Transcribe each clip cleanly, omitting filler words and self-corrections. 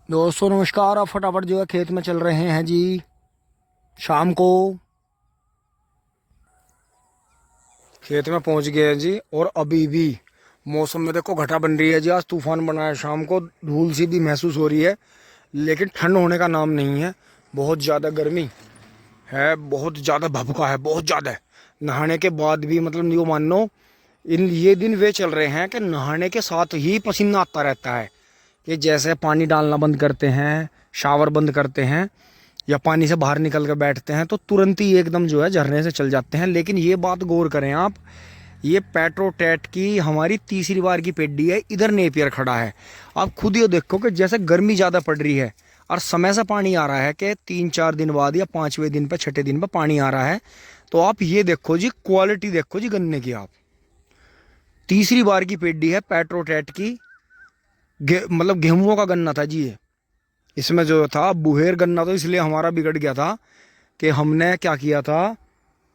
दोस्तों नमस्कार। आप फटाफट जो है खेत में चल रहे हैं जी। शाम को खेत में पहुंच गए हैं जी। और अभी भी मौसम में देखो घटा बन रही है जी। आज तूफान बना है, शाम को धूल सी भी महसूस हो रही है, लेकिन ठंड होने का नाम नहीं है। बहुत ज़्यादा गर्मी है, बहुत ज़्यादा भभका है, बहुत ज़्यादा। नहाने के बाद भी मतलब यूँ मानो इन ये दिन वे चल रहे हैं कि नहाने के साथ ही पसीना आता रहता है। कि जैसे पानी डालना बंद करते हैं, शावर बंद करते हैं या पानी से बाहर निकल कर बैठते हैं तो तुरंत ही एकदम जो है झरने से चल जाते हैं। लेकिन ये बात गौर करें आप, ये पेट्रोटेट की हमारी तीसरी बार की पेड्डी है। इधर नेपियर खड़ा है। आप खुद ही देखो कि जैसे गर्मी ज़्यादा पड़ रही है और समय से पानी आ रहा है कि 3-4 दिन बाद या 5वें दिन पर 6ठे दिन पर पानी आ रहा है। तो आप ये देखो जी, क्वालिटी देखो जी गन्ने की। आप तीसरी बार की पेड्डी है पेट्रोटेट की। मतलब गेहूं का गन्ना था जी ये। इसमें जो था बुहेर गन्ना, तो इसलिए हमारा बिगड़ गया था कि हमने क्या किया था,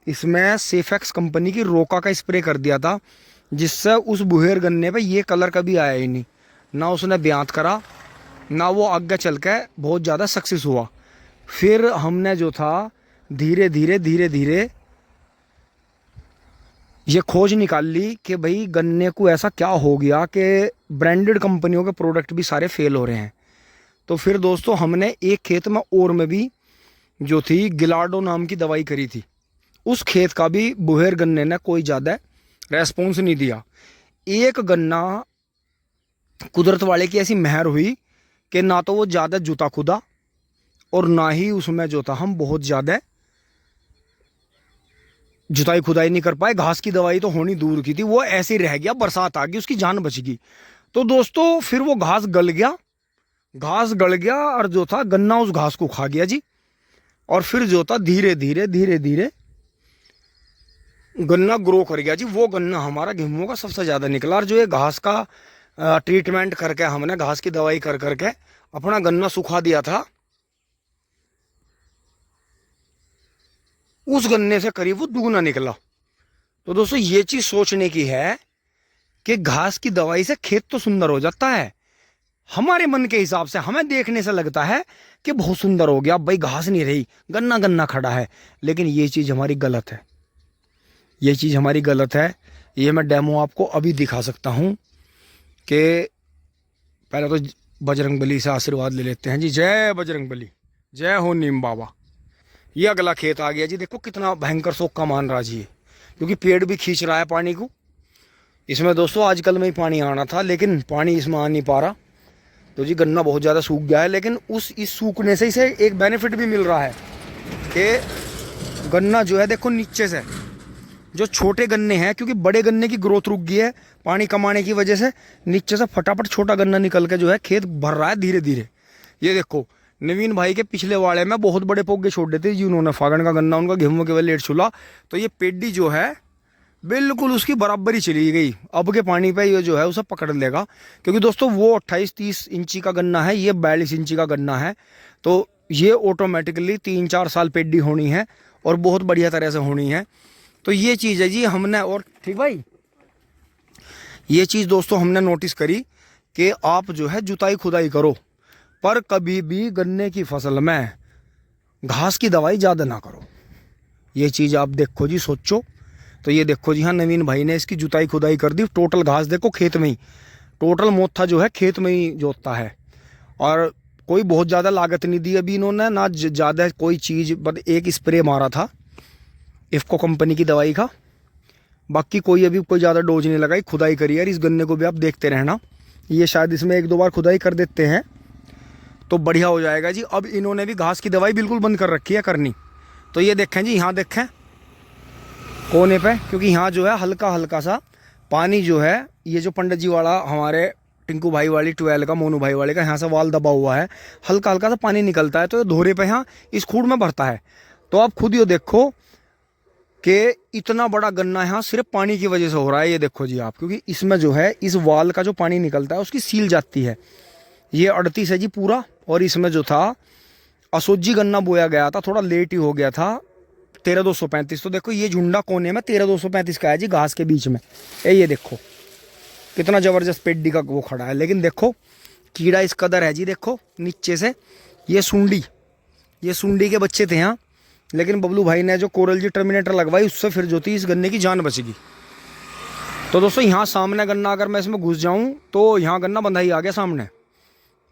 इसमें सेफेक्स कंपनी की रोका का स्प्रे कर दिया था, जिससे उस बुहेर गन्ने पे ये कलर कभी आया ही नहीं। ना उसने ब्यात करा, ना वो आगे चल के बहुत ज़्यादा सक्सेस हुआ। फिर हमने जो था धीरे धीरे धीरे धीरे ये खोज निकाल ली कि भाई गन्ने को ऐसा क्या हो गया कि ब्रांडेड कंपनियों के प्रोडक्ट भी सारे फेल हो रहे हैं। तो फिर दोस्तों हमने एक खेत में और में भी जो थी गिलार्डो नाम की दवाई करी थी। उस खेत का भी बुहेर गन्ने ने कोई ज़्यादा रेस्पॉन्स नहीं दिया। एक गन्ना कुदरत वाले की ऐसी मेहर हुई कि ना तो वो ज़्यादा जूता खुदा और ना ही उसमें जो था हम बहुत ज़्यादा जुताई खुदाई नहीं कर पाए। घास की दवाई तो होनी दूर की थी, वो ऐसे ही रह गया। बरसात आ गई, उसकी जान बच गई। तो दोस्तों फिर वो घास गल गया, घास गल गया और जो था गन्ना उस घास को खा गया जी। और फिर जो था धीरे धीरे धीरे धीरे गन्ना ग्रो कर गया जी। वो गन्ना हमारा गेहूं का सबसे ज़्यादा निकला। और जो ये घास का ट्रीटमेंट करके हमने घास की दवाई कर करके अपना गन्ना सुखा दिया था, उस गन्ने से करीब वो दुगना निकला। तो दोस्तों ये चीज़ सोचने की है कि घास की दवाई से खेत तो सुंदर हो जाता है। हमारे मन के हिसाब से हमें देखने से लगता है कि बहुत सुंदर हो गया भाई, घास नहीं रही, गन्ना गन्ना खड़ा है। लेकिन ये चीज़ हमारी गलत है, ये चीज़ हमारी गलत है। ये मैं डेमो आपको अभी दिखा सकता हूँ कि पहले तो बजरंग से आशीर्वाद ले लेते हैं जी। जय बजरंग बली, जय हो नीम बाबा। ये अगला खेत आ गया जी। देखो कितना भयंकर सोखा मान रहा जी, क्योंकि पेड़ भी खींच रहा है पानी को। इसमें दोस्तों आजकल में ही पानी आना था, लेकिन पानी इसमें आ नहीं पा रहा। तो जी गन्ना बहुत ज़्यादा सूख गया है। लेकिन इस सूखने से इसे एक बेनिफिट भी मिल रहा है कि गन्ना जो है देखो नीचे से जो छोटे गन्ने हैं, क्योंकि बड़े गन्ने की ग्रोथ रुक गई है पानी कमाने की वजह से, नीचे से फटाफट छोटा गन्ना निकल के जो है खेत भर रहा है धीरे धीरे। ये देखो नवीन भाई के पिछले वाले में बहुत बड़े पोगे छोड़ देते जी उन्होंने। फागण का गन्ना उनका गेहूं के वजह लेट छुला, तो ये पेडी जो है बिल्कुल उसकी बराबर ही चली गई। अब के पानी पे ये जो है उसे पकड़ लेगा, क्योंकि दोस्तों वो 28-30 इंची का गन्ना है, ये 42 इंची का गन्ना है। तो ये ऑटोमेटिकली 3-4 साल पेडी होनी है और बहुत बढ़िया तरह से होनी है। तो ये चीज़ है जी हमने। और ठीक भाई, ये चीज़ दोस्तों हमने नोटिस करी कि आप जो है जुताई खुदाई करो, पर कभी भी गन्ने की फसल में घास की दवाई ज़्यादा ना करो। ये चीज़ आप देखो जी, सोचो। तो ये देखो जी, हाँ नवीन भाई ने इसकी जुताई खुदाई कर दी। टोटल घास देखो खेत में ही, टोटल मोथा जो है खेत में ही जोतता है। और कोई बहुत ज़्यादा लागत नहीं दी अभी इन्होंने, ना ज़्यादा कोई चीज़, बस एक स्प्रे मारा था इफ़को कंपनी की दवाई का। बाकी कोई अभी कोई ज़्यादा डोज नहीं लगाई। खुदाई करी यार इस गन्ने को भी आप देखते रहना। ये शायद इसमें 1-2 बार खुदाई कर देते हैं तो बढ़िया हो जाएगा जी। अब इन्होंने भी घास की दवाई बिल्कुल बंद कर रखी है करनी। तो ये देखें जी, यहाँ देखें कोने पे, क्योंकि यहाँ जो है हल्का हल्का सा पानी जो है, ये जो पंडित जी वाला हमारे टिंकू भाई वाली 12 का, मोनू भाई वाले का यहाँ से वाल दबा हुआ है, हल्का हल्का सा पानी निकलता है, तो ये धोरे पे यहाँ इस खूड़ में भरता है। तो आप खुद ही देखो कि इतना बड़ा गन्ना यहाँ सिर्फ पानी की वजह से हो रहा है। ये देखो जी आप, क्योंकि इसमें जो है इस वाल का जो पानी निकलता है उसकी सील जाती है। ये 38 है जी पूरा। और इसमें जो था असोजी गन्ना बोया गया था, थोड़ा लेट ही हो गया था, 13,235। तो देखो ये झुंडा कोने में 13,235 का है जी, घास के बीच में। ये देखो कितना ज़बरदस्त पेड्डी का वो खड़ा है। लेकिन देखो कीड़ा इस कदर है जी, देखो नीचे से ये सुंडी के बच्चे थे यहाँ, लेकिन बबलू भाई ने जो कोरल जी टर्मिनेटर लगवाई उससे फिर जो थी इस गन्ने की जान बच गई। तो दोस्तों यहाँ सामने गन्ना, अगर मैं इसमें घुस जाऊँ तो यहाँ गन्ना बंधा ही आ गया सामने।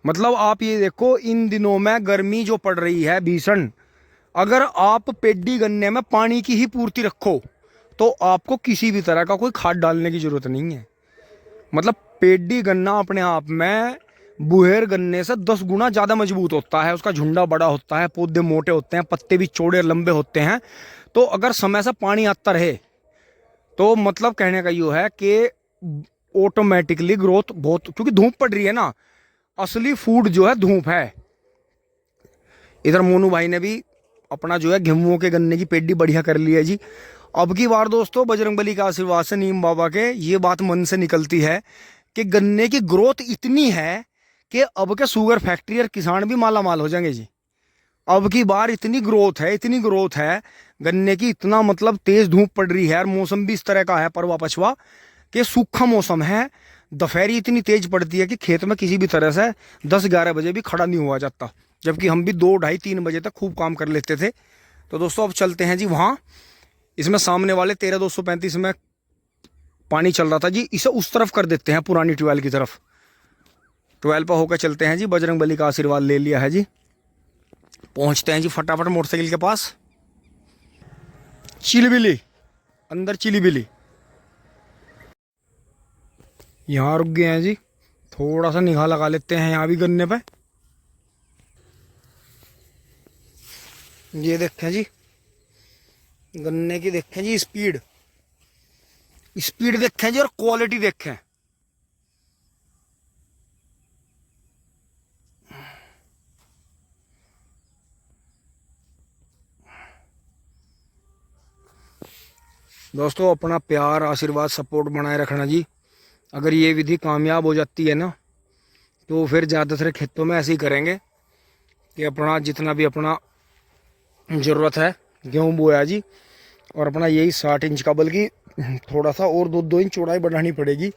मतलब आप ये देखो, इन दिनों में गर्मी जो पड़ रही है भीषण, अगर आप पेडी गन्ने में पानी की ही पूर्ति रखो तो आपको किसी भी तरह का कोई खाद डालने की जरूरत नहीं है। मतलब पेडी गन्ना अपने आप में बुहेर गन्ने से 10 गुना ज़्यादा मजबूत होता है, उसका झुंडा बड़ा होता है, पौधे मोटे होते हैं, पत्ते भी चौड़े लंबे होते हैं। तो अगर समय से पानी आता रहे तो मतलब कहने का ये है कि ऑटोमेटिकली ग्रोथ बहुत, क्योंकि धूप पड़ रही है ना, असली फूड जो है धूप है। इधर मोनू भाई ने भी अपना जो है गेहूं के गन्ने की पेडी बढ़िया कर ली है जी। अब की बार दोस्तों बजरंगबली का आशीर्वाद से, नीम बाबा के, ये बात मन से निकलती है कि गन्ने की ग्रोथ इतनी है कि अब के शुगर फैक्ट्री और किसान भी माला माल हो जाएंगे जी। अब की बार इतनी ग्रोथ है गन्ने की, इतना मतलब तेज धूप पड़ रही है और मौसम भी इस तरह का है परवा पछवा कि सूखा मौसम है। दोपहरी इतनी तेज पड़ती है कि खेत में किसी भी तरह से 10-11 बजे भी खड़ा नहीं हुआ जाता, जबकि हम भी 2, ढाई, 3 बजे तक खूब काम कर लेते थे। तो दोस्तों अब चलते हैं जी वहाँ, इसमें सामने वाले 13-235 में पानी चल रहा था जी, इसे उस तरफ कर देते हैं, पुरानी ट्यूबवेल की तरफ। ट्यूबवेल पर होकर चलते हैं जी, बजरंगबली का आशीर्वाद ले लिया है जी। पहुंचते हैं जी फटाफट मोटरसाइकिल के पास। चिलीबिली, अंदर चिलीबिली, यहाँ रुक गए हैं जी, थोड़ा सा निगाह लगा लेते हैं यहाँ भी गन्ने पे। ये देखें जी गन्ने की, देखें जी स्पीड देखें जी, और क्वालिटी देखें। दोस्तों अपना प्यार, आशीर्वाद, सपोर्ट बनाए रखना जी। अगर ये विधि कामयाब हो जाती है ना तो फिर ज़्यादातर खेतों में ऐसे ही करेंगे कि अपना जितना भी अपना ज़रूरत है गेहूँ बोया जी, और अपना यही 60 इंच का, बल्कि थोड़ा सा और 2 इंच चौड़ाई बढ़ानी पड़ेगी।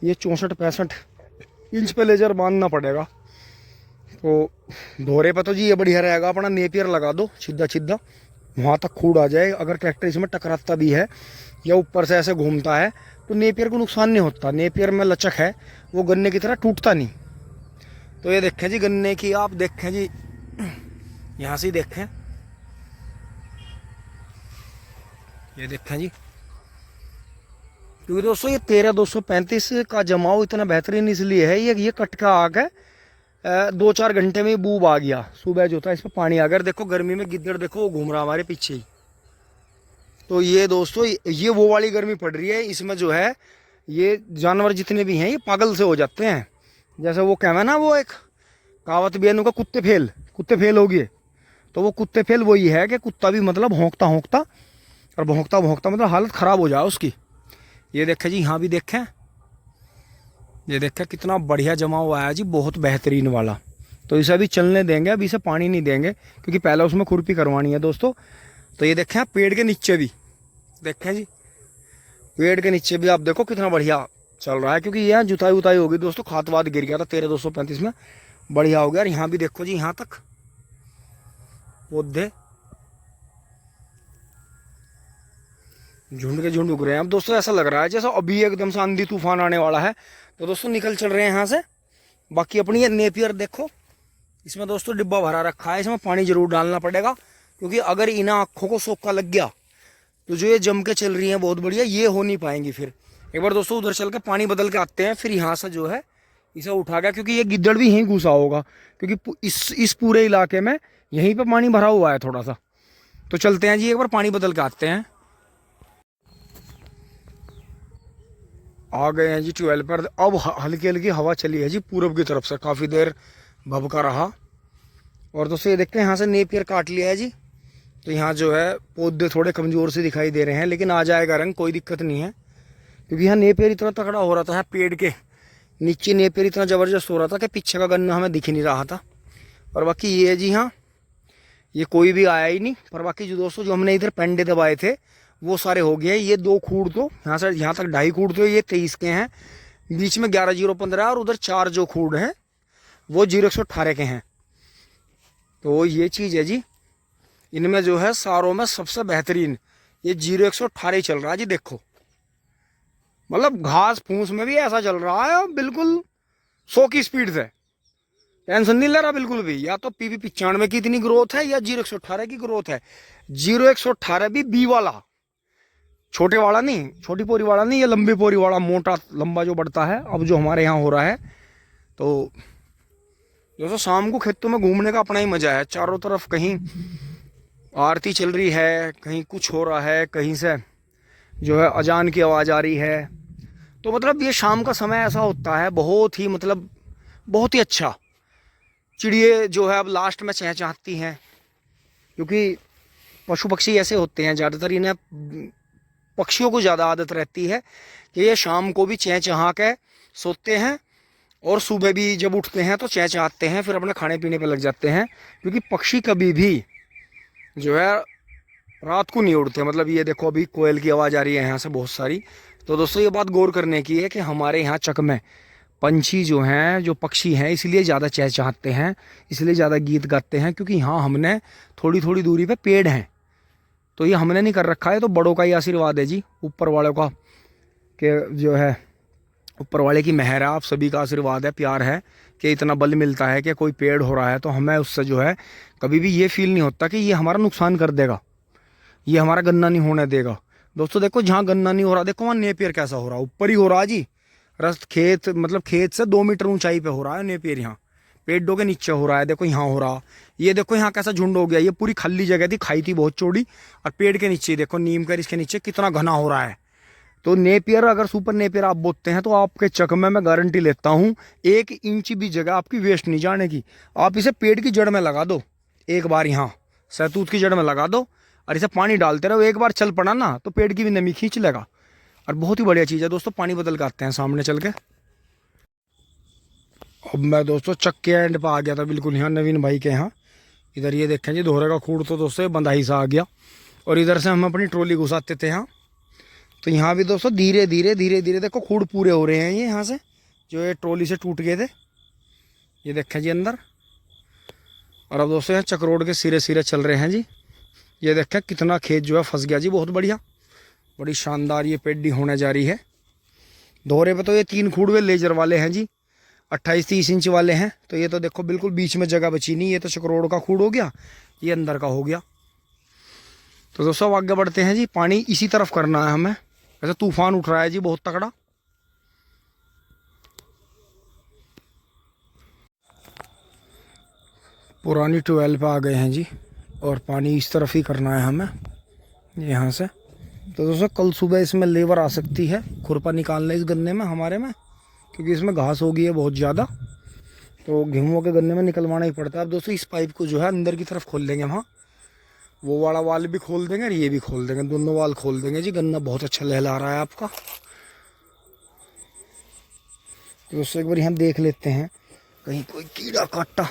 ये 64-65 इंच पे लेजर बांधना पड़ेगा। तो दोहरे पे तो जी ये बढ़िया रहेगा, अपना नेपियर लगा दो सीधा वहाँ तक खूड आ जाए। अगर ट्रैक्टर इसमें टकराता भी है या ऊपर से ऐसे घूमता है तो नेपियर को नुकसान नहीं होता, नेपियर में लचक है, वो गन्ने की तरह टूटता नहीं। तो ये देखें जी गन्ने की, आप देखें जी यहाँ से देखें, ये देखें जी, क्योंकि दोस्तों ये 13-235 का जमाव इतना बेहतरीन इसलिए है, ये कटका आ गया 2-4 घंटे में बूब आ गया, सुबह जो था इसमें पानी आ गया। देखो गर्मी में गिद्दड़ देखो वो घूम रहा हमारे पीछे ही। तो ये दोस्तों ये वो वाली गर्मी पड़ रही है, इसमें जो है ये जानवर जितने भी हैं ये पागल से हो जाते हैं। जैसे वो कहना ना, वो एक कहावत भी है उनका, कुत्ते फेल हो गए। तो वो कुत्ते फेल वही है कि कुत्ता भी मतलब भौंकता और भौंकता मतलब हालत ख़राब हो जाए उसकी। ये देखें जी, यहाँ भी देखें, ये देखें कितना बढ़िया जमा हुआ है जी, बहुत बेहतरीन वाला। तो इसे अभी चलने देंगे, अभी इसे पानी नहीं देंगे क्योंकि पहले उसमें खुरपी करवानी है दोस्तों। तो ये देखें पेड़ के नीचे भी, देखें जी पेड़ के नीचे भी आप देखो कितना बढ़िया चल रहा है, क्योंकि यहाँ जुताई उताई होगी दोस्तों, खातवाद गिर गया था 13-235 में, बढ़िया हो गया। और यहाँ भी देखो जी, यहाँ तक पौधे झुंड के झुंड उग रहे हैं। अब दोस्तों ऐसा लग रहा है जैसा अभी एकदम से आंधी तूफान आने वाला है। तो दोस्तों निकल चल रहे हैं यहाँ से। बाकी अपनी ये नेपियर देखो, इसमें दोस्तों डिब्बा भरा रखा है, इसमें पानी जरूर डालना पड़ेगा, क्योंकि अगर इन आँखों को सोखा लग गया तो जो ये जम के चल रही हैं बहुत बढ़िया, ये हो नहीं पाएंगी। फिर एक बार दोस्तों उधर चल के पानी बदल के आते हैं, फिर यहाँ से जो है इसे उठा गया, क्योंकि ये गिद्दड़ भी यहीं घुसा होगा, क्योंकि इस पूरे इलाके में यहीं पे पानी भरा हुआ है थोड़ा सा। तो चलते हैं जी, एक बार पानी बदल के आते हैं। आ गए हैं जी ट्यूबवेल पर। अब हल्की हल्की हवा चली है जी पूरब की तरफ से, काफ़ी देर भभका रहा। और दोस्तों ये देखते हैं यहाँ से नेपियर काट लिया है जी। तो यहाँ जो है पौधे थोड़े कमज़ोर से दिखाई दे रहे हैं, लेकिन आ जाएगा रंग, कोई दिक्कत नहीं है। क्योंकि यहाँ नेपियर इतना तगड़ा हो रहा था, पेड़ के नीचे नेपियर इतना ज़बरदस्त हो रहा था कि पीछे का गन्ना हमें दिख ही नहीं रहा था। और बाकी ये है जी, हाँ ये कोई भी आया ही नहीं। पर बाकी जो दोस्तों जो हमने इधर पेंडे दबाए थे वो सारे हो गए। ये 2 खूड़ तो यहाँ से यहाँ तक 2.5 खूड़ तो ये 23 के हैं, बीच में 11-0-15 और उधर 4 जो खूड़ हैं वो 0118 के हैं। तो ये चीज़ है जी, इनमें जो है सारों में सबसे बेहतरीन ये 0118 ही चल रहा है जी। देखो मतलब घास फूस में भी ऐसा चल रहा है बिल्कुल 100 की स्पीड से, टेंशन नहीं ले रहा बिल्कुल भी। या तो पीपी 95 की इतनी ग्रोथ है या 0118 की ग्रोथ है। 0118 भी बी वाला, छोटे वाला नहीं, छोटी पोरी वाला नहीं, ये लंबी पोरी वाला मोटा लंबा जो बढ़ता है, अब जो हमारे यहाँ हो रहा है। तो दोस्तों शाम को खेतों में घूमने का अपना ही मजा है। चारों तरफ कहीं आरती चल रही है, कहीं कुछ हो रहा है, कहीं से जो है अजान की आवाज़ आ रही है। तो मतलब ये शाम का समय ऐसा होता है बहुत ही मतलब बहुत ही अच्छा। चिड़िए जो है अब लास्ट में चहचहाती हैं, क्योंकि पशु पक्षी ऐसे होते हैं ज़्यादातर, इन्हें पक्षियों को ज़्यादा आदत रहती है कि ये शाम को भी चहचहा के सोते हैं और सुबह भी जब उठते हैं तो चहचहाते हैं, फिर अपने खाने पीने पे लग जाते हैं। क्योंकि पक्षी कभी भी जो है रात को नहीं उड़ते। मतलब ये देखो अभी कोयल की आवाज़ आ रही है यहाँ से बहुत सारी। तो दोस्तों ये बात गौर करने की है कि हमारे यहाँ चक में पंछी जो हैं, जो पक्षी हैं, इसलिए ज़्यादा चहचहाते हैं, इसलिए ज़्यादा गीत गाते हैं, क्योंकि यहाँ हमने थोड़ी थोड़ी दूरी पे पेड़ हैं। तो ये हमने नहीं कर रखा है, तो बड़ों का ही आशीर्वाद है जी, ऊपर वालों का, कि जो है ऊपर वाले की मेहर है, आप सभी का आशीर्वाद है, प्यार है कि इतना बल मिलता है कि कोई पेड़ हो रहा है तो हमें उससे जो है कभी भी ये फील नहीं होता कि ये हमारा नुकसान कर देगा, ये हमारा गन्ना नहीं होने देगा। दोस्तों देखो जहाँ गन्ना नहीं हो रहा, देखो वहाँ नेपियर कैसा हो रहा, ऊपर ही हो रहा जी। रस्त खेत मतलब खेत से 2 मीटर ऊंचाई पे हो रहा है नेपियर, यहाँ पेड़ों के नीचे हो रहा है। देखो यहाँ हो रहा, ये देखो यहाँ कैसा झुंड हो गया। ये पूरी खाली जगह थी, खाई थी बहुत चौड़ी, और पेड़ के नीचे देखो नीम का इसके नीचे कितना घना हो रहा है। तो नेपियर अगर सुपर नेपियर आप बोते हैं तो आपके चक में मैं गारंटी लेता हूँ 1 इंच भी जगह आपकी वेस्ट नहीं जाने की। आप इसे पेड़ की जड़ में लगा दो, एक बार यहाँ सहतूत की जड़ में लगा दो और इसे पानी डालते रहो, एक बार चल पड़ा ना तो पेड़ की भी नमी खींच लेगा। और बहुत ही बढ़िया चीज़ है दोस्तों। पानी बदल के आते हैं सामने चल के। अब मैं दोस्तों चक के एंड पर आ गया था बिल्कुल, यहाँ नवीन भाई के यहाँ। इधर ये देखें जी दोहरे का खूड़, तो दोस्तों ये बंधाई सा आ गया, और इधर से हम अपनी ट्रॉली घुसाते थे यहाँ। तो यहाँ भी दोस्तों धीरे धीरे धीरे धीरे देखो खूड़ पूरे हो रहे हैं ये यहाँ से, जो ये ट्रॉली से टूट गए थे। ये देखें जी अंदर। और अब दोस्तों यहाँ चक रोड के सिरे सिरे चल रहे हैं जी। ये देखें कितना खेत जो है फंस गया जी, बहुत बढ़िया, बड़ी शानदार ये पेड्डी होने जा रही है। दोहरे पे तो ये 3 खूड़ वे लेजर वाले हैं जी, 28-30 इंच वाले हैं। तो ये तो देखो बिल्कुल बीच में जगह बची नहीं, ये तो चकरोड़ का खूड़ हो गया, ये अंदर का हो गया। तो दोस्तों आगे बढ़ते हैं जी। पानी इसी तरफ करना है हमें, वैसे तूफान उठ रहा है जी बहुत तगड़ा। पुरानी ट्यूबवेल पे आ गए हैं जी, और पानी इस तरफ ही करना है हमें यहाँ से। तो दोस्तों कल सुबह इसमें लेबर आ सकती है खुरपा निकालने इस गन्ने में हमारे में, क्योंकि इसमें घास हो गई है बहुत ज़्यादा, तो गेहूँ के गन्ने में निकलवाना ही पड़ता है। अब दोस्तों इस पाइप को जो है अंदर की तरफ खोल देंगे, वहाँ वो वाला वाल भी खोल देंगे और ये भी खोल देंगे, दोनों वाल खोल देंगे जी। गन्ना बहुत अच्छा लहला रहा है आपका। तो दोस्तों एक बार यहाँ देख लेते हैं कहीं कोई कीड़ा काटा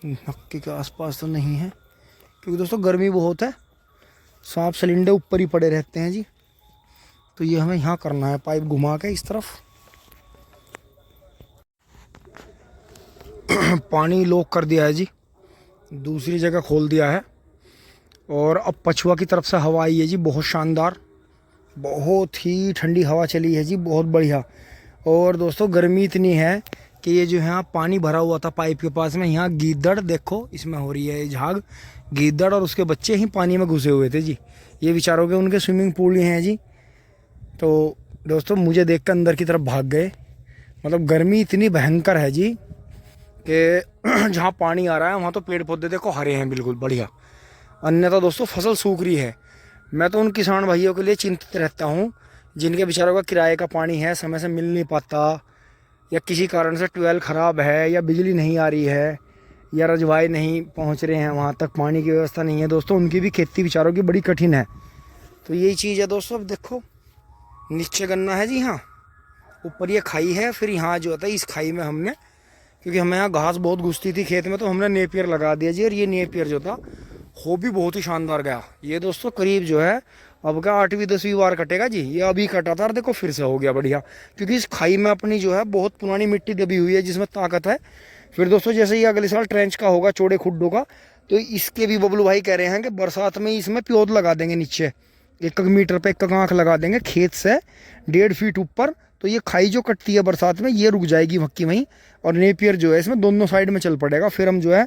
नक्के के आसपास तो नहीं है, क्योंकि दोस्तों गर्मी बहुत है, सांप सिलेंडर ऊपर ही पड़े रहते हैं जी। तो ये हमें यहाँ करना है पाइप घुमा के इस तरफ। पानी लॉक कर दिया है जी, दूसरी जगह खोल दिया है, और अब पछुआ की तरफ से हवा आई है जी, बहुत शानदार, बहुत ही ठंडी हवा चली है जी, बहुत बढ़िया। और दोस्तों गर्मी इतनी है कि ये जो है पानी भरा हुआ था पाइप के पास में, यहाँ गीदड़ देखो इसमें हो रही है झाग, गीदड़ और उसके बच्चे ही पानी में घुसे हुए थे जी। ये बेचारों के उनके स्विमिंग पूल ही हैं जी। तो दोस्तों मुझे देख कर अंदर की तरफ भाग गए। मतलब गर्मी इतनी भयंकर है जी कि जहाँ पानी आ रहा है वहाँ तो पेड़ पौधे देखो हरे हैं बिल्कुल बढ़िया, अन्यथा दोस्तों फसल सूख रही है। मैं तो उन किसान भाइयों के लिए चिंतित रहता हूँ जिनके बेचारों का किराए का पानी है, समय से मिल नहीं पाता, या किसी कारण से ट्यूबवेल ख़राब है, या बिजली नहीं आ रही है, या रजवाए नहीं पहुँच रहे हैं वहाँ तक, पानी की व्यवस्था नहीं है। दोस्तों उनकी भी खेती बेचारों की बड़ी कठिन है। तो यही चीज़ है दोस्तों। अब देखो नीचे गन्ना है जी, हाँ ऊपर ये खाई है, फिर यहाँ जो होता है इस खाई में हमने, क्योंकि हमें यहाँ घास बहुत घुसती थी खेत में, तो हमने नेपियर लगा दिया जी। और ये नेपियर जो था हो भी बहुत ही शानदार गया। ये दोस्तों करीब जो है अब का 8वीं 10वीं बार कटेगा जी। ये अभी कटा था और देखो फिर से हो गया बढ़िया, क्योंकि इस खाई में अपनी जो है बहुत पुरानी मिट्टी दबी हुई है जिसमें ताकत है, फिर दोस्तों जैसे ही अगले साल ट्रेंच का होगा, चौड़े खुड्डों का, तो इसके भी बबलू भाई कह रहे हैं कि बरसात में इसमें प्योद लगा देंगे नीचे, 1 मीटर पे 1 आँख लगा देंगे खेत से 1.5 फीट ऊपर। तो ये खाई जो कटती है बरसात में, ये रुक जाएगी वक्की वहीं, और नेपियर जो है इसमें दोनों साइड में चल पड़ेगा। फिर हम जो है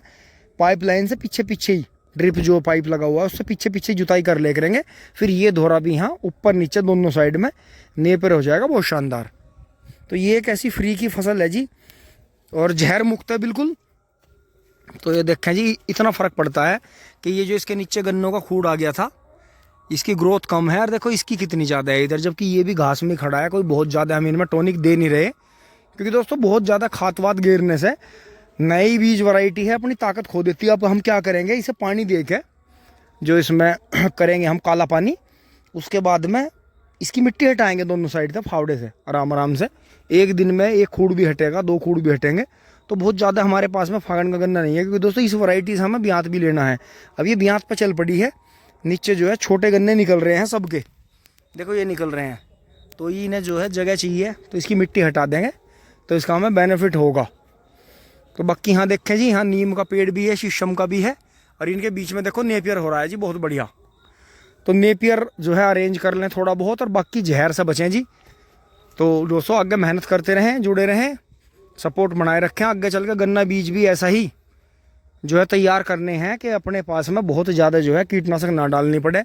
पाइपलाइन से पीछे पीछे ही, ड्रिप जो पाइप लगा हुआ है उससे पीछे पीछे जुताई कर ले करेंगे। फिर ये धोरा भी यहाँ ऊपर नीचे दोनों साइड में नेपियर हो जाएगा, बहुत शानदार। तो ये एक ऐसी फ्री की फसल है जी, और जहर मुक्त है बिल्कुल। तो ये देखें जी, इतना फ़र्क पड़ता है कि ये जो इसके नीचे गन्नों का खूड़ आ गया था, इसकी ग्रोथ कम है, और देखो इसकी कितनी ज़्यादा है इधर, जबकि ये भी घास में खड़ा है। कोई बहुत ज़्यादा हम इनमें टॉनिक दे नहीं रहे, क्योंकि दोस्तों बहुत ज़्यादा खातवाद गिरने से नई बीज वैरायटी है, अपनी ताकत खो देती है। अब हम क्या करेंगे, इसे पानी दे के जो इसमें करेंगे हम काला पानी, उसके बाद में इसकी मिट्टी हटाएंगे दोनों साइड से फावड़े से आराम आराम से। एक दिन में 1 खूड़ भी हटेगा, 2 खूड़ भी हटेंगे। तो बहुत ज़्यादा हमारे पास में फागण का गन्ना नहीं है, क्योंकि दोस्तों इस वैरायटी से हमें ब्यात भी लेना है। अब ये ब्यात पर चल पड़ी है, नीचे जो है छोटे गन्ने निकल रहे हैं सबके, देखो ये निकल रहे हैं। तो इन्हें जो है जगह चाहिए, तो इसकी मिट्टी हटा देंगे, तो इसका हमें बेनिफिट होगा। तो बाकी यहाँ देखें जी, यहाँ नीम का पेड़ भी है, शीशम का भी है, और इनके बीच में देखो नेपियर हो रहा है जी, बहुत बढ़िया। तो नेपियर जो है अरेंज कर लें थोड़ा बहुत, और बाकी जहर से बचें जी। तो दोस्तों आगे मेहनत करते रहें, जुड़े रहें, सपोर्ट बनाए रखें। आगे चल के गन्ना बीज भी ऐसा ही जो है तैयार करने हैं कि अपने पास में बहुत ज़्यादा जो है कीटनाशक ना डालनी पड़े।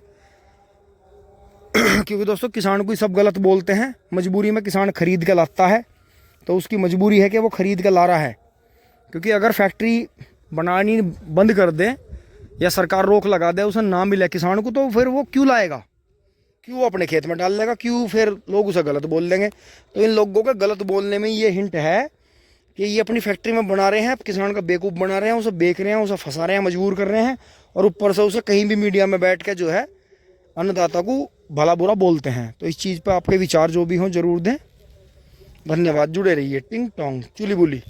क्योंकि दोस्तों किसान को सब गलत बोलते हैं, मजबूरी में किसान खरीद के लाता है, तो उसकी मजबूरी है कि वो खरीद के ला रहा है। क्योंकि अगर फैक्ट्री बनानी बंद कर दे या सरकार रोक लगा दे, उसे ना मिले किसान को, तो फिर वो क्यों लाएगा, क्यों अपने खेत में डाल लेगा, क्यों फिर लोग उसे गलत बोल देंगे। तो इन लोगों के गलत बोलने में ये हिंट है कि ये अपनी फैक्ट्री में बना रहे हैं, किसान का बेवकूफ़ बना रहे हैं, उसे बेच रहे हैं, उसे फंसा रहे हैं, मजबूर कर रहे हैं, और ऊपर से उसे कहीं भी मीडिया में बैठ के जो है अन्नदाता को भला बुरा बोलते हैं। तो इस चीज़ पर आपके विचार जो भी हों ज़रूर दें। धन्यवाद, जुड़े रहिए। टिंग टोंग चुली बुली।